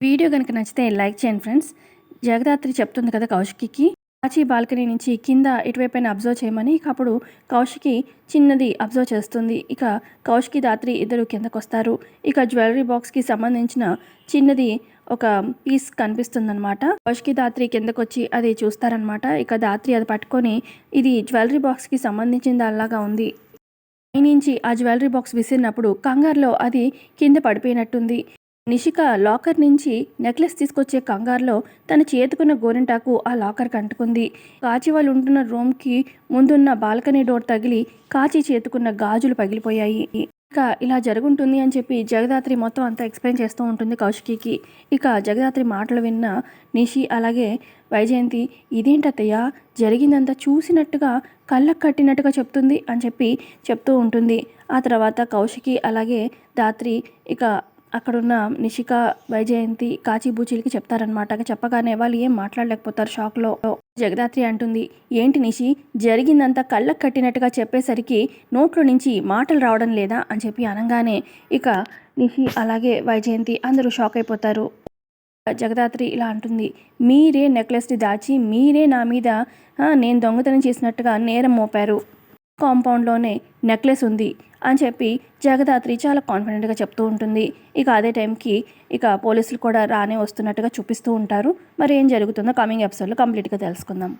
Video కనుక నచ్చితే like చేయండి ఫ్రెండ్స్. జగదాత్రి చెప్తుంది కదా కౌశికికి, కాచి బాల్కనీ నుంచి కింద ఇటువైపైన అబ్జర్వ్ చేయమని. ఇక అప్పుడు కౌశికి చిన్నది అబ్జర్వ్ చేస్తుంది. ఇక కౌశికి దాత్రి ఇద్దరు కిందకొస్తారు. ఇక జ్యువెలరీ బాక్స్కి సంబంధించిన చిన్నది ఒక పీస్ కనిపిస్తుందన్నమాట. కౌశికి దాత్రి కిందకొచ్చి అది చూస్తారనమాట. ఇక దాత్రి అది పట్టుకొని, ఇది జ్యువెలరీ బాక్స్కి సంబంధించిన దానిలాగా ఉంది. పైనుంచి ఆ జ్యువెలరీ బాక్స్ విసిరినప్పుడు కంగారులో అది కింద పడిపోయినట్టుంది. నిషిక లాకర్ నుంచి నెక్లెస్ తీసుకొచ్చే కంగారులో తన చేతుకున్న గోరింటాకు ఆ లాకర్కి అంటుకుంది. కాచి వాళ్ళు ఉంటున్న రూమ్కి ముందున్న బాల్కనీ డోర్ తగిలి కాచి చేతుకున్న గాజులు పగిలిపోయాయి. ఇక ఇలా జరుగుంటుంది అని చెప్పి జగదాత్రి మొత్తం అంతా ఎక్స్ప్లెయిన్ చేస్తూ ఉంటుంది కౌశికికి. ఇక జగదాత్రి మాటలు విన్న నిషి అలాగే వైజయంతి, ఇదేంటత్తయ్య జరిగిందంతా చూసినట్టుగా కళ్ళకు కట్టినట్టుగా చెప్తుంది అని చెప్పి చెప్తూ ఉంటుంది. ఆ తర్వాత కౌశికి అలాగే దాత్రి ఇక అక్కడున్న నిషిక, వైజయంతి, కాచిబూచీలకి చెప్తారనమాట. చెప్పగానే వాళ్ళు ఏం మాట్లాడలేకపోతారు షాక్లో. జగదాత్రి అంటుంది, ఏంటి నిషి జరిగిందంతా కళ్ళకు కట్టినట్టుగా చెప్పేసరికి నోట్లో నుంచి మాటలు రావడం లేదా అని చెప్పి అనగానే ఇక నిషి అలాగే వైజయంతి అందరూ షాక్ అయిపోతారు. జగదాత్రి ఇలా అంటుంది, మీరే నెక్లెస్ని దాచి మీరే నా మీద నేను దొంగతనం చేసినట్టుగా నేరం మోపారు. కాంపౌండ్లోనే నెక్లెస్ ఉంది అని చెప్పి జగదాత్రి చాలా కాన్ఫిడెంట్గా చెప్తూ ఉంటుంది. ఇక అదే టైంకి ఇక పోలీసులు కూడా రానే వస్తున్నట్టుగా చూపిస్తూ ఉంటారు. మరి ఏం జరుగుతుందో కమింగ్ ఎపిసోడ్లో కంప్లీట్గా తెలుసుకుందాం.